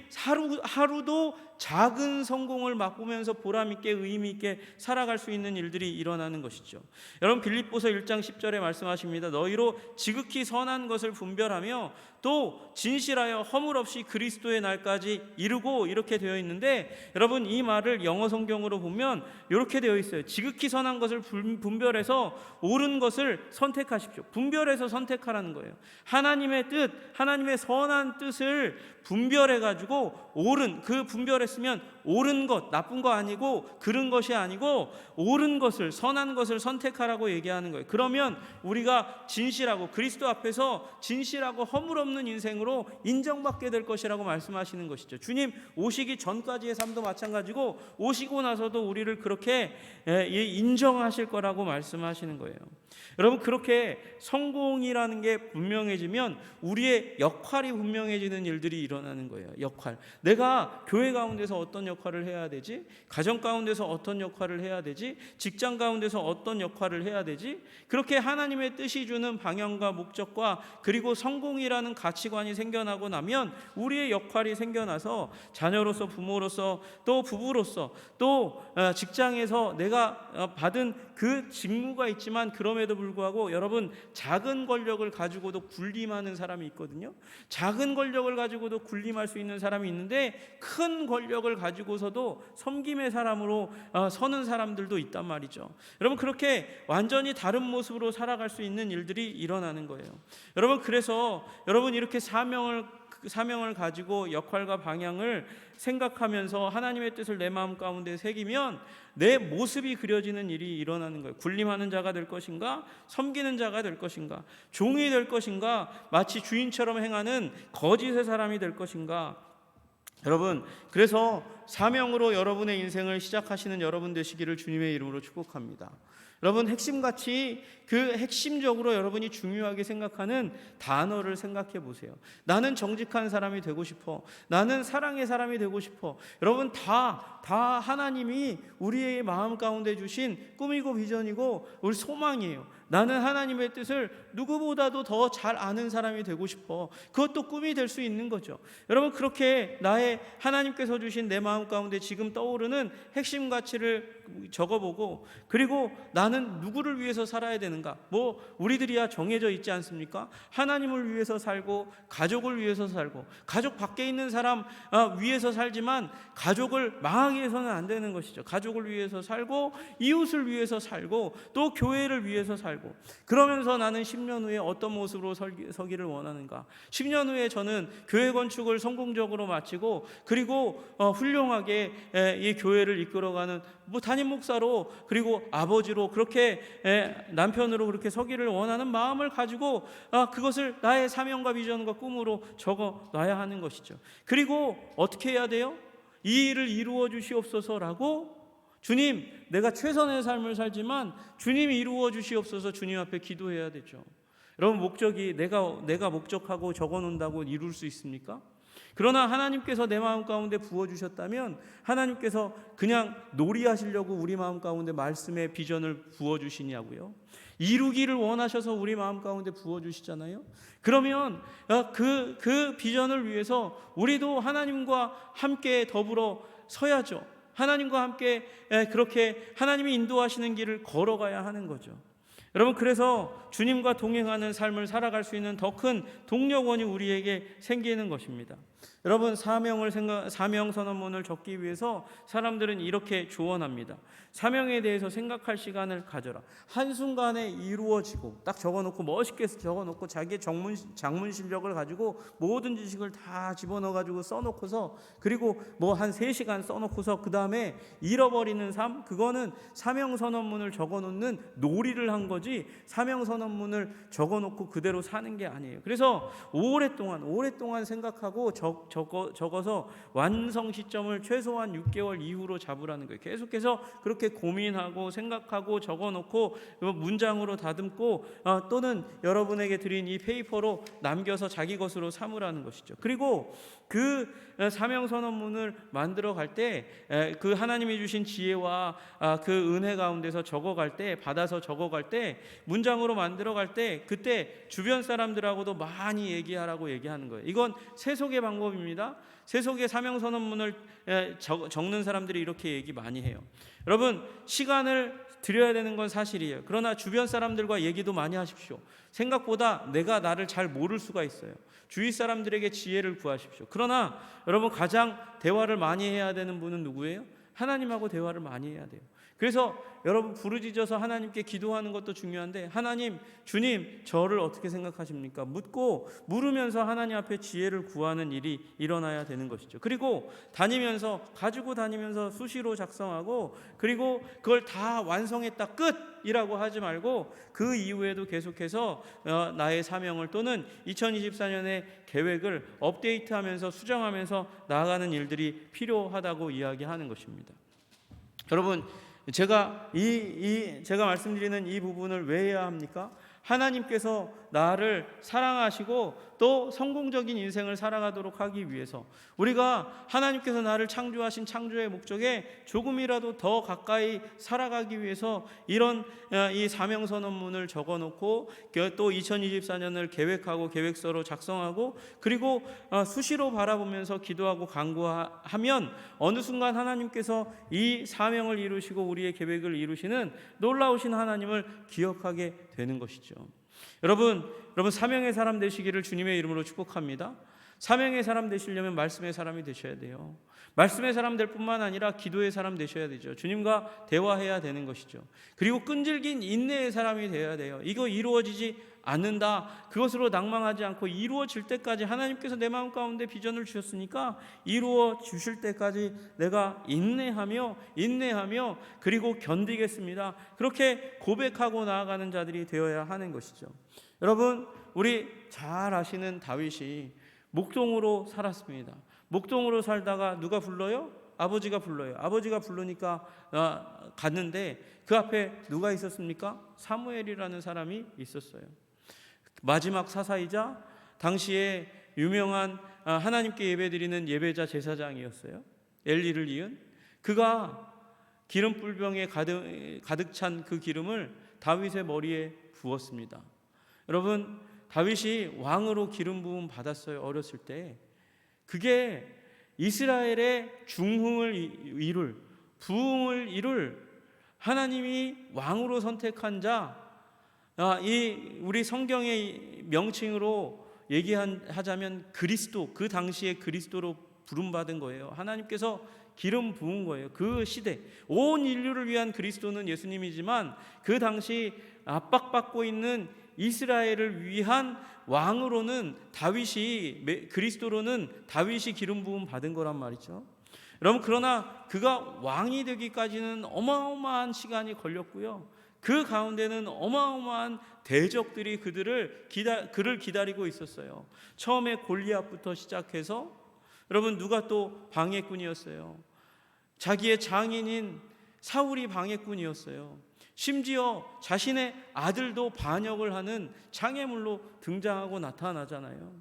A: 하루도 작은 성공을 맛보면서 보람있게 의미있게 살아갈 수 있는 일들이 일어나는 것이죠. 여러분, 빌립보서 1장 10절에 말씀하십니다. 너희로 지극히 선한 것을 분별하며 또 진실하여 허물 없이 그리스도의 날까지 이루고, 이렇게 되어 있는데, 여러분, 이 말을 영어 성경으로 보면 이렇게 되어 있어요. 지극히 선한 것을 분별해서 옳은 것을 선택하십시오. 분별해서 선택하라는 거예요. 하나님의 뜻, 하나님의 선한 뜻을 분별해가지고 분별했으면 옳은 것, 나쁜 거 아니고 그른 것이 아니고 옳은 것을, 선한 것을 선택하라고 얘기하는 거예요. 그러면 우리가 진실하고 그리스도 앞에서 진실하고 허물 없는 인생으로 인정받게 될 것이라고 말씀하시는 것이죠. 주님 오시기 전까지의 삶도 마찬가지고 오시고 나서도 우리를 그렇게 인정하실 거라고 말씀하시는 거예요. 여러분, 그렇게 성공이라는 게 분명해지면 우리의 역할이 분명해지는 일들이 일어나는 거예요. 역할. 내가 교회 가운데서 어떤 역할을 해야 되지? 가정 가운데서 어떤 역할을 해야 되지? 직장 가운데서 어떤 역할을 해야 되지? 그렇게 하나님의 뜻이 주는 방향과 목적과 그리고 성공이라는 가치관이 생겨나고 나면 우리의 역할이 생겨나서 자녀로서, 부모로서, 또 부부로서, 또 직장에서 내가 받은 그 직무가 있지만 그럼에도 불구하고 여러분, 작은 권력을 가지고도 군림하는 사람이 있거든요. 작은 권력을 가지고도 군림할 수 있는 사람이 있는데 큰 권력을 가지고서도 섬김의 사람으로 서는 사람들도 있단 말이죠. 여러분, 그렇게 완전히 다른 모습으로 살아갈 수 있는 일들이 일어나는 거예요. 여러분, 그래서 여러분 이렇게 사명을 가지고 역할과 방향을 생각하면서 하나님의 뜻을 내 마음 가운데 새기면 내 모습이 그려지는 일이 일어나는 거예요. 군림하는 자가 될 것인가? 섬기는 자가 될 것인가? 종이 될 것인가? 마치 주인처럼 행하는 거짓의 사람이 될 것인가? 여러분, 그래서 사명으로 여러분의 인생을 시작하시는 여러분 되시기를 주님의 이름으로 축복합니다. 여러분, 핵심적으로 여러분이 중요하게 생각하는 단어를 생각해 보세요. 나는 정직한 사람이 되고 싶어. 나는 사랑의 사람이 되고 싶어. 여러분, 다 하나님이 우리의 마음 가운데 주신 꿈이고 비전이고 우리 소망이에요. 나는 하나님의 뜻을 누구보다도 더 잘 아는 사람이 되고 싶어. 그것도 꿈이 될 수 있는 거죠. 여러분, 그렇게 나의 하나님께서 주신 내 마음 가운데 지금 떠오르는 핵심 가치를 적어보고, 그리고 나는 누구를 위해서 살아야 되는가? 뭐 우리들이야 정해져 있지 않습니까? 하나님을 위해서 살고, 가족을 위해서 살고, 가족 밖에 있는 사람 위해서 살지만 가족을 망하게 해서는 안 되는 것이죠. 가족을 위해서 살고, 이웃을 위해서 살고, 또 교회를 위해서 살고, 그러면서 나는 10년 후에 어떤 모습으로 서기를 원하는가? 10년 후에 저는 교회 건축을 성공적으로 마치고, 그리고 훌륭하게 이 교회를 이끌어가는 담임 목사로, 그리고 아버지로, 그렇게 남편으로 그렇게 서기를 원하는 마음을 가지고 그것을 나의 사명과 비전과 꿈으로 적어 놔야 하는 것이죠. 그리고 어떻게 해야 돼요? 이 일을 이루어 주시옵소서라고, 주님, 내가 최선의 삶을 살지만 주님이 이루어 주시옵소서, 주님 앞에 기도해야 되죠. 여러분, 목적이 내가 목적하고 적어 놓는다고 이룰 수 있습니까? 그러나 하나님께서 내 마음 가운데 부어주셨다면, 하나님께서 그냥 놀이하시려고 우리 마음 가운데 말씀의 비전을 부어주시냐고요? 이루기를 원하셔서 우리 마음 가운데 부어주시잖아요. 그러면 그 비전을 위해서 우리도 하나님과 함께 더불어 서야죠. 하나님과 함께 그렇게 하나님이 인도하시는 길을 걸어가야 하는 거죠. 여러분, 그래서 주님과 동행하는 삶을 살아갈 수 있는 더 큰 동력원이 우리에게 생기는 것입니다. 여러분, 사명 선언문을 적기 위해서 사람들은 이렇게 조언합니다. 사명에 대해서 생각할 시간을 가져라. 한순간에 이루어지고 딱 적어놓고, 멋있게 적어놓고, 자기의 장문 실력을 가지고 모든 지식을 다 집어넣어가지고 써놓고서, 그리고 뭐 한 3시간 써놓고서 그 다음에 잃어버리는 삶, 그거는 사명 선언문을 적어놓는 놀이를 한 거지, 사명 선언문을 적어놓고 그대로 사는 게 아니에요. 그래서 오랫동안 생각하고 적어서 완성 시점을 최소한 6개월 이후로 잡으라는 거예요. 계속해서 그렇게 고민하고 생각하고 적어놓고 문장으로 다듬고, 또는 여러분에게 드린 이 페이퍼로 남겨서 자기 것으로 삼으라는 것이죠. 그리고 그 사명선언문을 만들어 갈 때, 그 하나님이 주신 지혜와 그 은혜 가운데서 적어갈 때, 받아서 적어갈 때, 문장으로 만들어 갈 때, 그때 주변 사람들하고도 많이 얘기하는 거예요. 이건 세속의 방법입니다. 세속의 사명선언문을 적는 사람들이 이렇게 얘기 많이 해요. 여러분, 시간을 드려야 되는 건 사실이에요. 그러나 주변 사람들과 얘기도 많이 하십시오. 생각보다 내가 나를 잘 모를 수가 있어요. 주위 사람들에게 지혜를 구하십시오. 그러나 여러분, 가장 대화를 많이 해야 되는 분은 누구예요? 하나님하고 대화를 많이 해야 돼요. 그래서 여러분, 부르짖어서 하나님께 기도하는 것도 중요한데, 하나님, 주님, 저를 어떻게 생각하십니까? 물으면서 하나님 앞에 지혜를 구하는 일이 일어나야 되는 것이죠. 그리고 가지고 다니면서 수시로 작성하고, 그리고 그걸 다 완성했다 끝이라고 하지 말고, 그 이후에도 계속해서 나의 사명을, 또는 2024년의 계획을 업데이트하면서 수정하면서 나아가는 일들이 필요하다고 이야기하는 것입니다. 여러분, 제가 말씀드리는 이 부분을 왜 해야 합니까? 하나님께서 나를 사랑하시고 또 성공적인 인생을 살아가도록 하기 위해서, 우리가 하나님께서 나를 창조하신 창조의 목적에 조금이라도 더 가까이 살아가기 위해서 이런 이 사명선언문을 적어놓고, 또 2024년을 계획하고 계획서로 작성하고, 그리고 수시로 바라보면서 기도하고 간구하면 어느 순간 하나님께서 이 사명을 이루시고 우리의 계획을 이루시는 놀라우신 하나님을 기억하게 되는 것이죠. 여러분, 사명의 사람 되시기를 주님의 이름으로 축복합니다. 사명의 사람 되시려면 말씀의 사람이 되셔야 돼요. 말씀의 사람 될 뿐만 아니라 기도의 사람 되셔야 되죠. 주님과 대화해야 되는 것이죠. 그리고 끈질긴 인내의 사람이 되어야 돼요. 이거 이루어지지 않는다, 그것으로 낭망하지 않고 이루어질 때까지, 하나님께서 내 마음 가운데 비전을 주셨으니까 이루어 주실 때까지 내가 인내하며 그리고 견디겠습니다, 그렇게 고백하고 나아가는 자들이 되어야 하는 것이죠. 여러분, 우리 잘 아시는 다윗이 목동으로 살았습니다. 목동으로 살다가 누가 불러요? 아버지가 불러요. 아버지가 부르니까 갔는데 그 앞에 누가 있었습니까? 사무엘이라는 사람이 있었어요. 마지막 사사이자 당시에 유명한 하나님께 예배드리는 예배자 제사장이었어요. 엘리를 이은 그가 기름불병에 가득 찬 그 기름을 다윗의 머리에 부었습니다. 여러분, 다윗이 왕으로 기름 부음 받았어요. 어렸을 때. 그게 이스라엘의 중흥을 부흥을 이룰 하나님이 왕으로 선택한 자, 이 우리 성경의 명칭으로 얘기하자면 그리스도, 그 당시에 그리스도로 부름받은 거예요. 하나님께서 기름 부은 거예요. 그 시대 온 인류를 위한 그리스도는 예수님이지만 그 당시 압박받고 있는 이스라엘을 위한 왕으로는 그리스도로는 다윗이 기름 부음 받은 거란 말이죠. 여러분, 그러나 그가 왕이 되기까지는 어마어마한 시간이 걸렸고요. 그 가운데는 어마어마한 대적들이 그를 기다리고 있었어요. 처음에 골리앗부터 시작해서, 여러분, 누가 또 방해꾼이었어요. 자기의 장인인 사울이 방해꾼이었어요. 심지어 자신의 아들도 반역을 하는 장애물로 등장하고 나타나잖아요.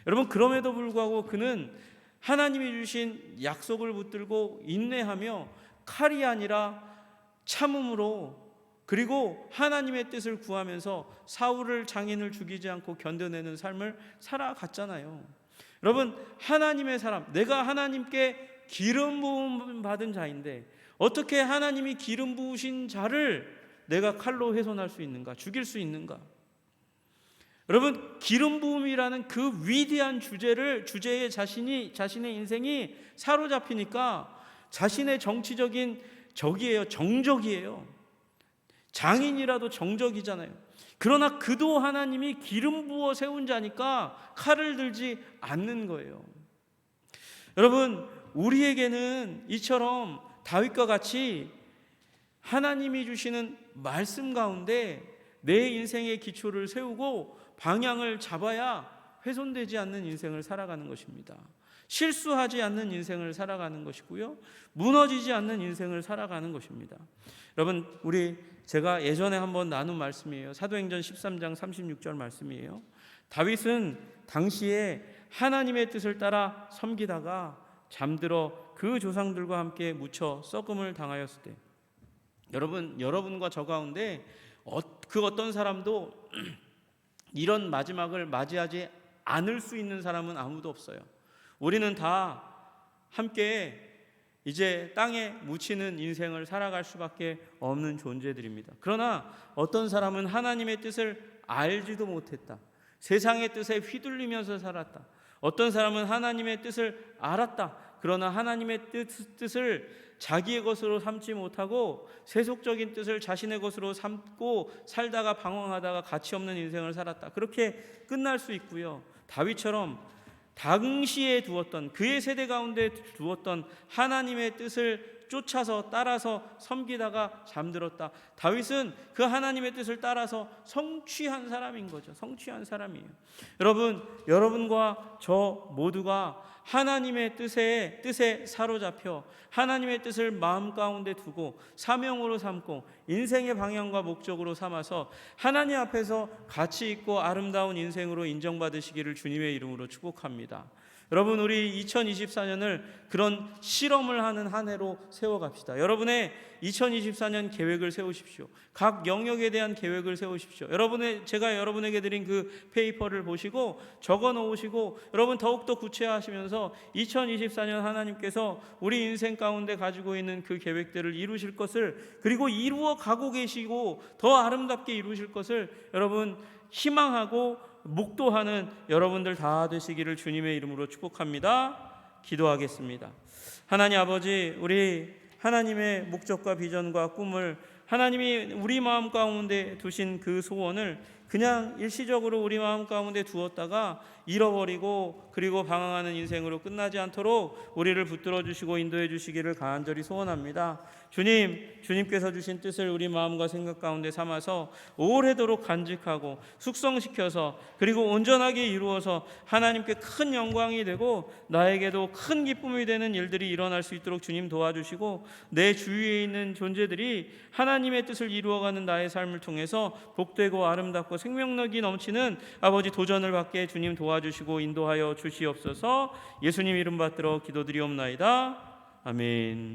A: 여러분, 그럼에도 불구하고 그는 하나님이 주신 약속을 붙들고 인내하며 칼이 아니라 참음으로, 그리고 하나님의 뜻을 구하면서 사울을, 장인을 죽이지 않고 견뎌내는 삶을 살아갔잖아요. 여러분, 하나님의 사람, 내가 하나님께 기름 부음 받은 자인데 어떻게 하나님이 기름 부으신 자를 내가 칼로 훼손할 수 있는가, 죽일 수 있는가? 여러분, 기름 부음이라는 그 위대한 주제에 자신의 인생이 사로잡히니까 자신의 정치적인 적이에요. 정적이에요. 장인이라도 정적이잖아요. 그러나 그도 하나님이 기름 부어 세운 자니까 칼을 들지 않는 거예요. 여러분, 우리에게는 이처럼 다윗과 같이 하나님이 주시는 말씀 가운데 내 인생의 기초를 세우고 방향을 잡아야 훼손되지 않는 인생을 살아가는 것입니다. 실수하지 않는 인생을 살아가는 것이고요, 무너지지 않는 인생을 살아가는 것입니다. 여러분, 제가 예전에 한번 나눈 말씀이에요. 사도행전 13장 36절 말씀이에요. 다윗은 당시에 하나님의 뜻을 따라 섬기다가 잠들어 그 조상들과 함께 묻혀 썩음을 당하였을 때, 여러분과 저 가운데 그 어떤 사람도 이런 마지막을 맞이하지 않을 수 있는 사람은 아무도 없어요. 우리는 다 함께 이제 땅에 묻히는 인생을 살아갈 수밖에 없는 존재들입니다. 그러나 어떤 사람은 하나님의 뜻을 알지도 못했다. 세상의 뜻에 휘둘리면서 살았다. 어떤 사람은 하나님의 뜻을 알았다. 그러나 하나님의 뜻을 자기의 것으로 삼지 못하고 세속적인 뜻을 자신의 것으로 삼고 살다가 방황하다가 가치 없는 인생을 살았다. 그렇게 끝날 수 있고요. 다윗처럼 당시에 두었던, 그의 세대 가운데 두었던 하나님의 뜻을 쫓아서 따라서 섬기다가 잠들었다. 다윗은 그 하나님의 뜻을 따라서 성취한 사람인 거죠. 성취한 사람이에요. 여러분과 저 모두가 하나님의 뜻에 사로잡혀 하나님의 뜻을 마음 가운데 두고 사명으로 삼고 인생의 방향과 목적으로 삼아서 하나님 앞에서 가치 있고 아름다운 인생으로 인정받으시기를 주님의 이름으로 축복합니다. 여러분, 우리 2024년을 그런 실험을 하는 한 해로 세워갑시다. 여러분의 2024년 계획을 세우십시오. 각 영역에 대한 계획을 세우십시오. 제가 여러분에게 드린 그 페이퍼를 보시고 적어 놓으시고, 여러분 더욱더 구체화하시면서 2024년 하나님께서 우리 인생 가운데 가지고 있는 그 계획들을 이루실 것을, 그리고 이루어 가고 계시고 더 아름답게 이루실 것을 여러분 희망하고 묵도하는 여러분들 다 되시기를 주님의 이름으로 축복합니다. 기도하겠습니다. 하나님 아버지, 우리 하나님의 목적과 비전과 꿈을, 하나님이 우리 마음 가운데 두신 그 소원을 그냥 일시적으로 우리 마음 가운데 두었다가 잃어버리고 그리고 방황하는 인생으로 끝나지 않도록 우리를 붙들어 주시고 인도해 주시기를 간절히 소원합니다. 주님께서 주신 뜻을 우리 마음과 생각 가운데 삼아서 오래도록 간직하고 숙성시켜서 그리고 온전하게 이루어서 하나님께 큰 영광이 되고 나에게도 큰 기쁨이 되는 일들이 일어날 수 있도록 주님 도와주시고, 내 주위에 있는 존재들이 하나님의 뜻을 이루어가는 나의 삶을 통해서 복되고 아름답고 생명력이 넘치는 아버지 도전을 받게 주님 도와주시고 인도하여 주시옵소서. 예수님 이름 받들어 기도드리옵나이다. 아멘.